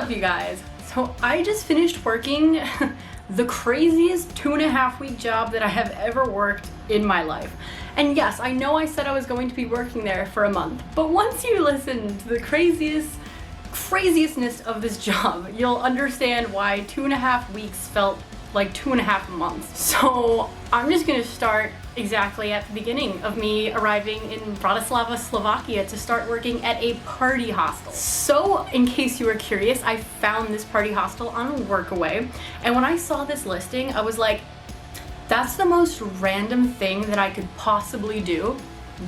up, you guys? So I just finished working the craziest 2.5-week job that I have ever worked in my life. And yes, I know I said I was going to be working there for a month, but once you listen to the craziestness of this job, you'll understand why 2.5 weeks felt like 2.5 months. So I'm just gonna start exactly at the beginning of me arriving in Bratislava, Slovakia to start working at a party hostel. So in case you were curious, I found this party hostel on Workaway, and when I saw this listing, I was like, that's the most random thing that I could possibly do.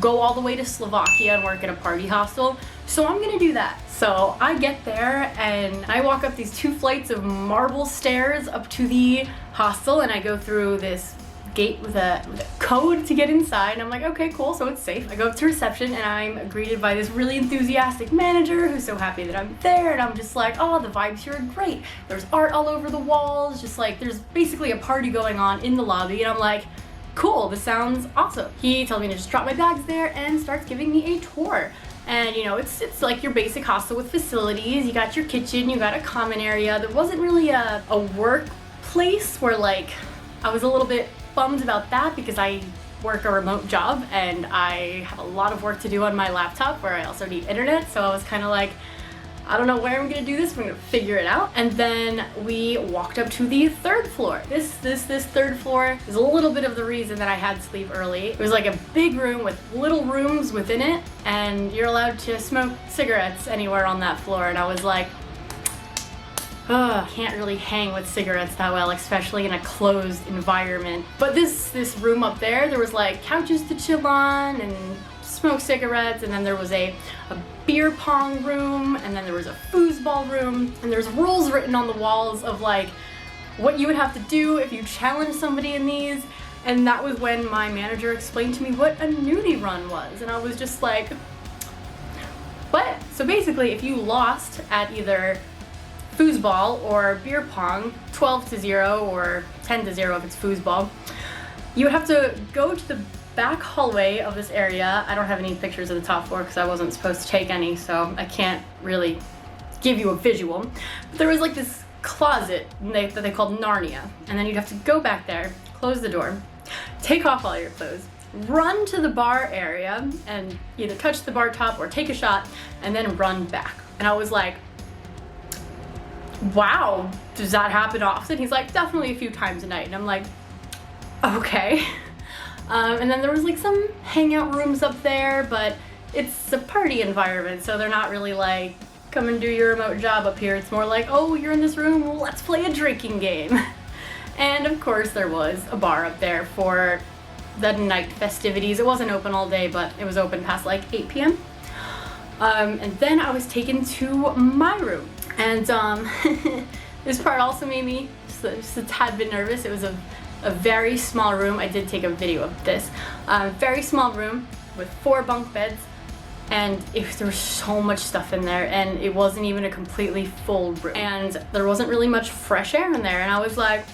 Go all the way to Slovakia and work at a party hostel. So I'm gonna do that. So I get there and I walk up these 2 flights of marble stairs up to the hostel, and I go through this gate with a code to get inside, and I'm like, okay, cool, so it's safe. I go up to reception and I'm greeted by this really enthusiastic manager who's so happy that I'm there, and I'm just like, oh, the vibes here are great. There's art all over the walls, just like there's basically a party going on in the lobby, and I'm like, cool, this sounds awesome. He told me to just drop my bags there and starts giving me a tour. And you know, it's like your basic hostel with facilities. You got your kitchen, you got a common area. There wasn't really a work place where like I was a little bit bummed about that because I work a remote job and I have a lot of work to do on my laptop where I also need internet. So I was kind of like, I don't know where I'm gonna do this, we're gonna figure it out. And then we walked up to the 3rd floor. This 3rd floor is a little bit of the reason that I had to leave early. It was like a big room with little rooms within it, and you're allowed to smoke cigarettes anywhere on that floor. And I was like, can't really hang with cigarettes that well, especially in a closed environment. But this room up there was like couches to chill on and smoke cigarettes, and then there was a beer pong room, and then there was a foosball room, and there's rules written on the walls of like what you would have to do if you challenge somebody in these. And that was when my manager explained to me what a nudie run was, and I was just like, what? So basically, if you lost at either foosball or beer pong, 12-0 or 10-0 if it's foosball, you would have to go to the back hallway of this area. I don't have any pictures of the top floor because I wasn't supposed to take any, so I can't really give you a visual. But there was like this closet that they called Narnia, and then you'd have to go back there, close the door, take off all your clothes, run to the bar area and either touch the bar top or take a shot, and then run back. And I was like, wow, does that happen often? He's like, definitely a few times a night. And I'm like, okay. And then there was like some hangout rooms up there, but it's a party environment, so they're not really like, come and do your remote job up here. It's more like, oh, you're in this room, well, let's play a drinking game. And of course there was a bar up there for the night festivities. It wasn't open all day, but it was open past like 8 p.m. And then I was taken to my room. And this part also made me just a tad bit nervous. It was a very small room. I did take a video of this. Very small room with 4 bunk beds, and there was so much stuff in there, and it wasn't even a completely full room. And there wasn't really much fresh air in there, and I was like,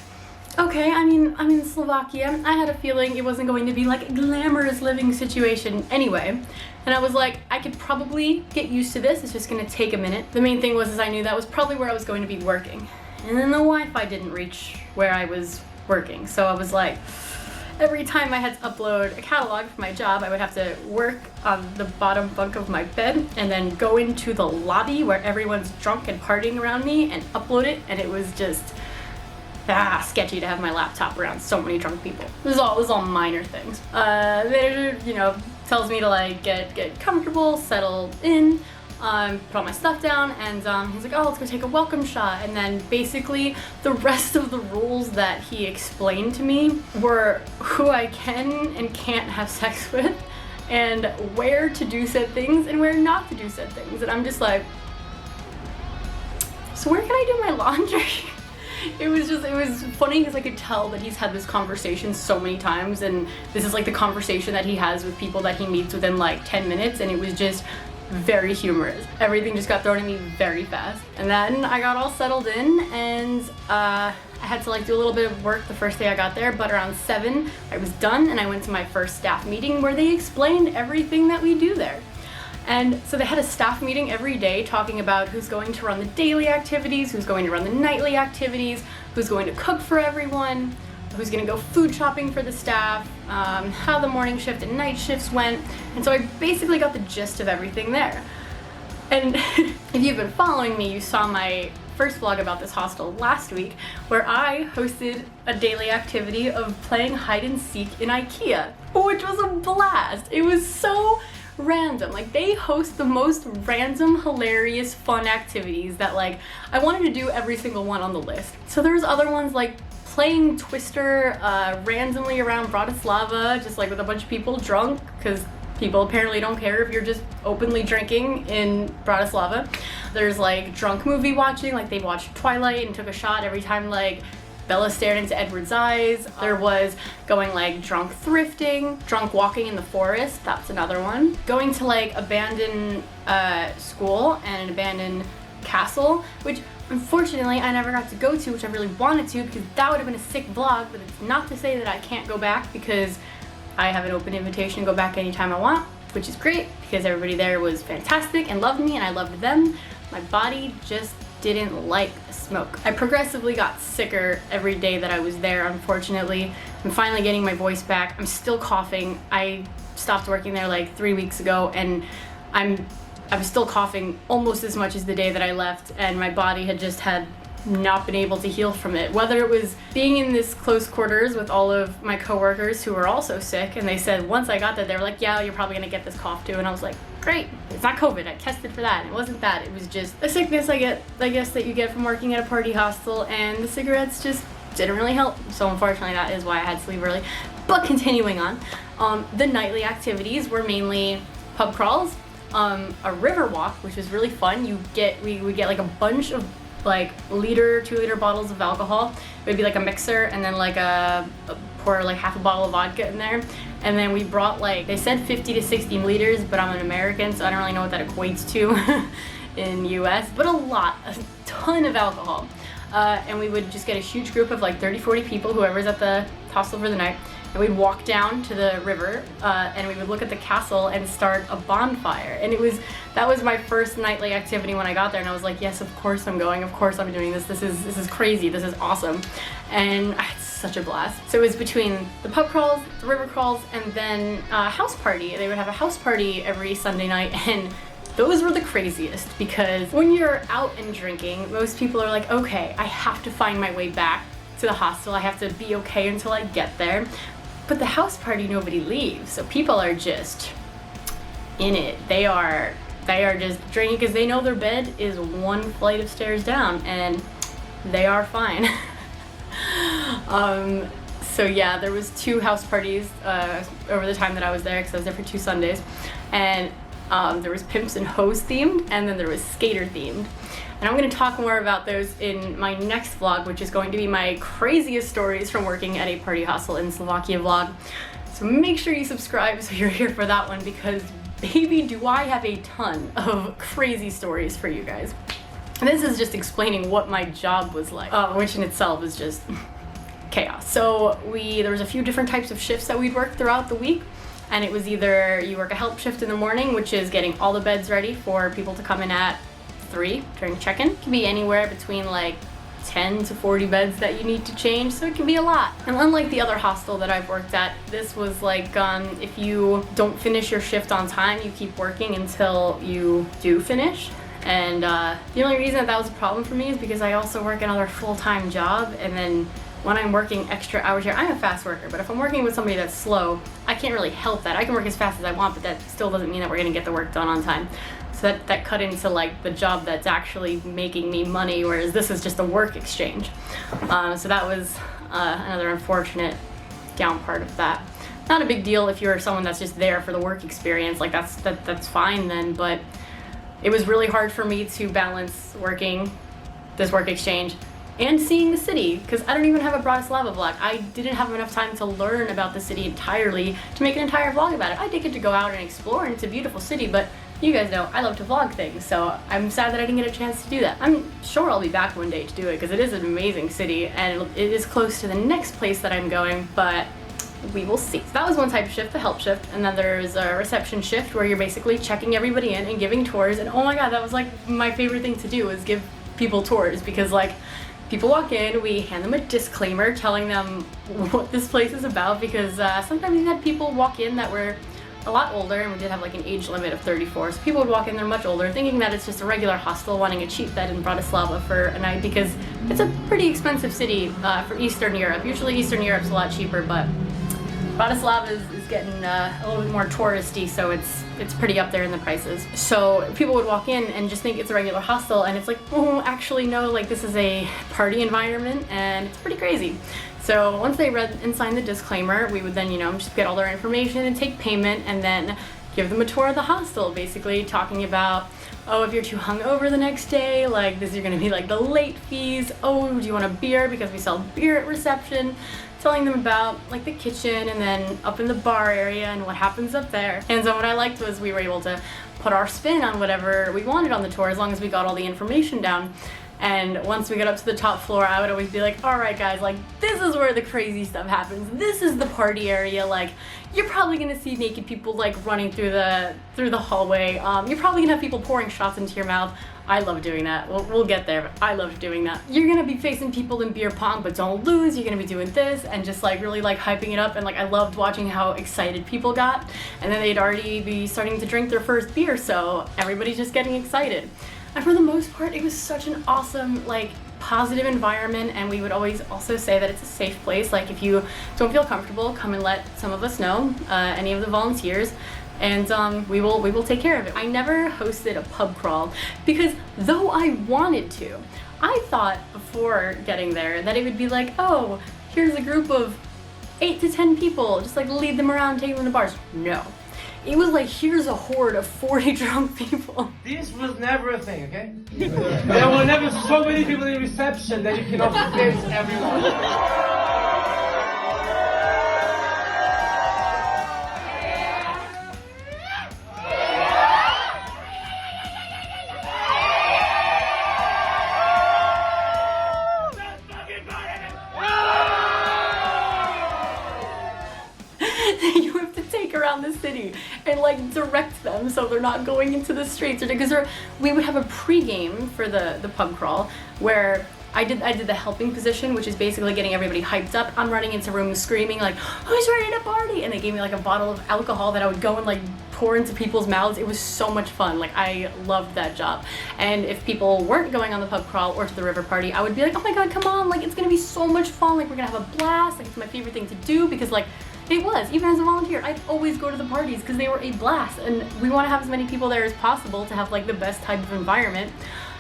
okay, I mean, I'm in Slovakia. I had a feeling it wasn't going to be like a glamorous living situation anyway. And I was like, I could probably get used to this. It's just gonna take a minute. The main thing was I knew that was probably where I was going to be working. And then the Wi-Fi didn't reach where I was working. So I was like, every time I had to upload a catalog for my job, I would have to work on the bottom bunk of my bed and then go into the lobby where everyone's drunk and partying around me and upload it. And it was just sketchy to have my laptop around so many drunk people. It was all minor things. Manager, you know, tells me to like get comfortable, settle in, put all my stuff down, and he's like, oh, let's go take a welcome shot. And then basically the rest of the rules that he explained to me were who I can and can't have sex with, and where to do said things and where not to do said things. And I'm just like, so where can I do my laundry? It was funny because I could tell that he's had this conversation so many times, and this is like the conversation that he has with people that he meets within like 10 minutes, and it was just very humorous. Everything just got thrown at me very fast. And then I got all settled in, and I had to like do a little bit of work the first day I got there, but around 7 I was done and I went to my first staff meeting where they explained everything that we do there. And so they had a staff meeting every day talking about who's going to run the daily activities, who's going to run the nightly activities, who's going to cook for everyone, who's going to go food shopping for the staff, how the morning shift and night shifts went. And so I basically got the gist of everything there. And if you've been following me, you saw my first vlog about this hostel last week, where I hosted a daily activity of playing hide and seek in IKEA, which was a blast. It was so random. Like, they host the most random, hilarious, fun activities that, like, I wanted to do every single one on the list. So there's other ones like playing Twister randomly around Bratislava, just like with a bunch of people drunk, because people apparently don't care if you're just openly drinking in Bratislava. There's like drunk movie watching, like they watched Twilight and took a shot every time like Bella stared into Edward's eyes. There was going like drunk thrifting, drunk walking in the forest, that's another one. Going to like abandoned school and an abandoned castle, which unfortunately I never got to go to, which I really wanted to, because that would have been a sick vlog. But it's not to say that I can't go back, because I have an open invitation to go back anytime I want, which is great because everybody there was fantastic and loved me and I loved them. My body just didn't like the smoke. I progressively got sicker every day that I was there, unfortunately. I'm finally getting my voice back. I'm still coughing. I stopped working there like 3 weeks ago, and I was still coughing almost as much as the day that I left, and my body had not been able to heal from it. Whether it was being in this close quarters with all of my coworkers who were also sick, and they said once I got there, they were like, yeah, you're probably gonna get this cough too, and I was like, great, it's not COVID, I tested for that. It wasn't that, it was just a sickness I guess that you get from working at a party hostel, and the cigarettes just didn't really help. So unfortunately that is why I had to leave early. But continuing on, the nightly activities were mainly pub crawls, a river walk, which was really fun. We would get like a bunch of like 2-liter bottles of alcohol. It would be like a mixer, and then like pour like half a bottle of vodka in there. And then we brought like, they said 50 to 60 liters, but I'm an American, so I don't really know what that equates to in US, but a ton of alcohol. And we would just get a huge group of like 30-40 people, whoever's at the hostel for the night, and we'd walk down to the river, and we would look at the castle and start a bonfire. And that was my first nightly activity when I got there, and I was like, yes, of course I'm going, of course I'm doing this. This is crazy, this is awesome. And I had such a blast. So it was between the pub crawls, the river crawls, and then a house party. They would have a house party every Sunday night, and those were the craziest, because when you're out and drinking, most people are like, okay, I have to find my way back to the hostel. I have to be okay until I get there. But the house party, nobody leaves, so people are just in it. They are just drinking because they know their bed is one flight of stairs down, and they are fine. So yeah, there was 2 house parties over the time that I was there, because I was there for 2 Sundays, and there was Pimps and Hoes themed, and then there was Skater themed. And I'm going to talk more about those in my next vlog, which is going to be my craziest stories from working at a party hostel in Slovakia vlog. So make sure you subscribe so you're here for that one, because baby do I have a ton of crazy stories for you guys. And this is just explaining what my job was like, which in itself is just chaos. So there was a few different types of shifts that we'd work throughout the week. And it was either you work a help shift in the morning, which is getting all the beds ready for people to come in at 3 during check-in. It can be anywhere between like 10 to 40 beds that you need to change, so it can be a lot. And unlike the other hostel that I've worked at, this was like if you don't finish your shift on time, you keep working until you do finish. And the only reason that was a problem for me is because I also work another full-time job, and then when I'm working extra hours here, I'm a fast worker, but if I'm working with somebody that's slow, I can't really help that. I can work as fast as I want, but that still doesn't mean that we're gonna get the work done on time. So that cut into like the job that's actually making me money, whereas this is just a work exchange. So that was another unfortunate down part of that. Not a big deal if you're someone that's just there for the work experience, like that's fine then, but it was really hard for me to balance working this work exchange and seeing the city, because I don't even have a Bratislava vlog. I didn't have enough time to learn about the city entirely to make an entire vlog about it. I did get to go out and explore, and it's a beautiful city, but you guys know I love to vlog things, so I'm sad that I didn't get a chance to do that. I'm sure I'll be back one day to do it, because it is an amazing city, and it is close to the next place that I'm going, but we will see. So that was one type of shift, the help shift, and then there's a reception shift where you're basically checking everybody in and giving tours, and oh my god, that was like my favorite thing to do, was give people tours, because like people walk in, we hand them a disclaimer telling them what this place is about, because sometimes we had people walk in that were a lot older, and we did have like an age limit of 34, so people would walk in, they're much older, thinking that it's just a regular hostel, wanting a cheap bed in Bratislava for a night, because it's a pretty expensive city for Eastern Europe. Usually Eastern Europe's a lot cheaper, but Bratislava is getting a little bit more touristy, so it's pretty up there in the prices. So people would walk in and just think it's a regular hostel, and it's like, oh, actually no, like this is a party environment, and it's pretty crazy. So once they read and signed the disclaimer, we would then, you know, just get all their information and take payment, and then give them a tour of the hostel, basically talking about, oh, if you're too hungover the next day, like this is gonna be like the late fees. Oh, do you want a beer? Because we sell beer at reception. Telling them about like the kitchen, and then up in the bar area and what happens up there. And so what I liked was we were able to put our spin on whatever we wanted on the tour, as long as we got all the information down. And once we got up to the top floor, I would always be like, all right guys, like this is where the crazy stuff happens. This is the party area. Like you're probably gonna see naked people like running through the hallway. You're probably gonna have people pouring shots into your mouth. I love doing that. We'll get there, but I love doing that. You're gonna be facing people in beer pong, but don't lose. You're gonna be doing this, and just like really like hyping it up, and like I loved watching how excited people got, and then they'd already be starting to drink their first beer, so everybody's just getting excited. And for the most part, it was such an awesome, like, positive environment, and we would always also say that it's a safe place. Like if you don't feel comfortable, come and let some of us know, any of the volunteers, and we will take care of it. I never hosted a pub crawl, because though I wanted to, I thought before getting there that it would be like, oh, here's a group of 8 to 10 people, just like lead them around, take them to bars. No. It was like, here's a horde of 40 drunk people. This was never a thing, okay? There were never so many people in reception that you cannot face everyone. You have to take around the city and like direct them so they're not going into the streets, or because we would have a pre-game for the pub crawl where I did the helping position, which is basically getting everybody hyped up. I'm running into rooms screaming like, who's ready to party? And they gave me like a bottle of alcohol that I would go and like pour into people's mouths. It was so much fun. Like I loved that job. And if people weren't going on the pub crawl or to the river party, I would be like, oh my god, come on, like it's gonna be so much fun, like we're gonna have a blast, like it's my favorite thing to do, because like it was, even as a volunteer, I'd always go to the parties because they were a blast, and we want to have as many people there as possible to have like the best type of environment.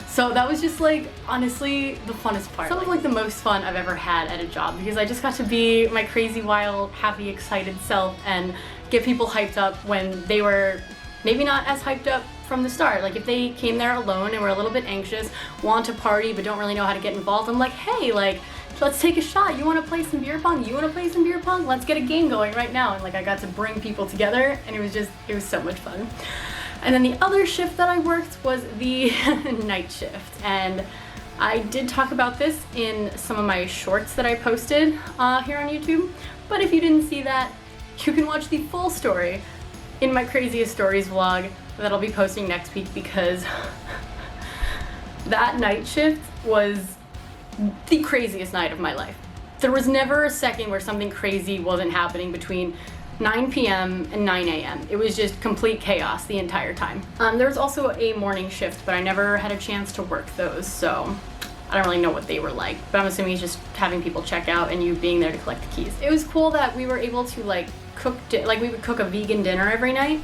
So that was just like, honestly, the funnest part. Some of like the most fun I've ever had at a job, because I just got to be my crazy, wild, happy, excited self and get people hyped up when they were maybe not as hyped up from the start. Like if they came there alone and were a little bit anxious, want to party but don't really know how to get involved, I'm like, hey, like, let's take a shot. You want to play some beer pong? You want to play some beer pong? Let's get a game going right now. And like I got to bring people together, and it was so much fun. And then the other shift that I worked was the night shift. And I did talk about this in some of my shorts that I posted here on YouTube. But if you didn't see that, you can watch the full story in my Craziest Stories vlog that I'll be posting next week, because that night shift was the craziest night of my life. There was never a second where something crazy wasn't happening between 9 p.m. and 9 a.m. It was just complete chaos the entire time. There was also a morning shift, but I never had a chance to work those, so I don't really know what they were like, but I'm assuming it's just having people check out and you being there to collect the keys. It was cool that we were able to like cook, we would cook a vegan dinner every night.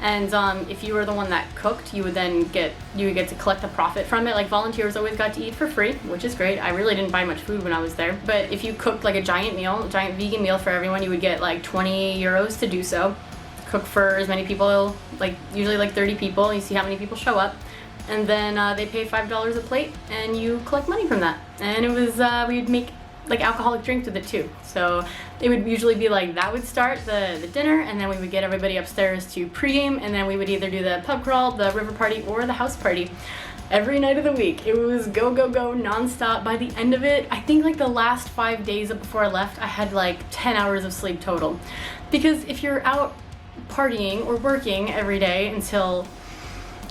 And if you were the one that cooked, you would get to collect the profit from it. Like volunteers always got to eat for free, which is great. I really didn't buy much food when I was there. But if you cooked like a giant vegan meal for everyone, you would get like 20 euros to do so. Cook for as many people, like usually like 30 people. You see how many people show up. And then they pay $5 a plate, and you collect money from that. And it was, we'd make like alcoholic drinks with it too. So it would usually be like that would start the dinner, and then we would get everybody upstairs to pregame, and then we would either do the pub crawl, the river party, or the house party. every night of the week. It was go, go, go, nonstop. By the end of it, I think like the last 5 days before I left, I had like 10 hours of sleep total. Because if you're out partying or working every day until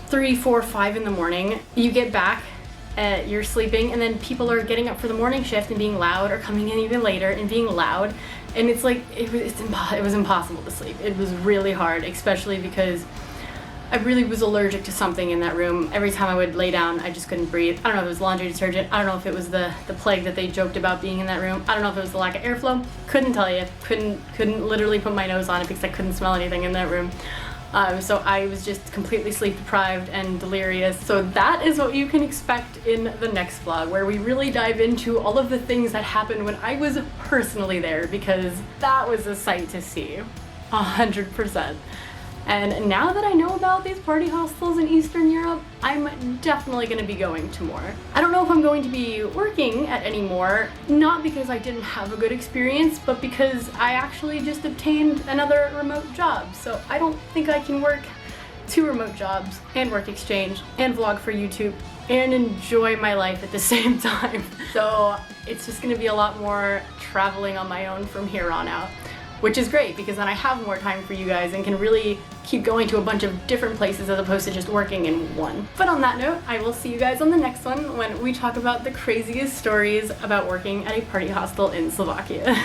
3, 4, 5 in the morning, you get back, you're sleeping, and then people are getting up for the morning shift and being loud, or coming in even later and being loud, and it's like, it was impossible to sleep. It was really hard, especially because I really was allergic to something in that room. Every time I would lay down, I just couldn't breathe. I don't know if it was laundry detergent. I don't know if it was the plague that they joked about being in that room. I don't know if it was the lack of airflow. Couldn't tell you. Couldn't literally put my nose on it because I couldn't smell anything in that room. So I was just completely sleep deprived and delirious. So that is what you can expect in the next vlog, where we really dive into all of the things that happened when I was personally there, because that was a sight to see. 100%. And now that I know about these party hostels in Eastern Europe, I'm definitely going to be going to more. I don't know if I'm going to be working at any more, not because I didn't have a good experience, but because I actually just obtained another remote job. So I don't think I can work 2 remote jobs and work exchange and vlog for YouTube and enjoy my life at the same time. So it's just going to be a lot more traveling on my own from here on out. Which is great, because then I have more time for you guys and can really keep going to a bunch of different places as opposed to just working in one. But on that note, I will see you guys on the next one when we talk about the craziest stories about working at a party hostel in Slovakia.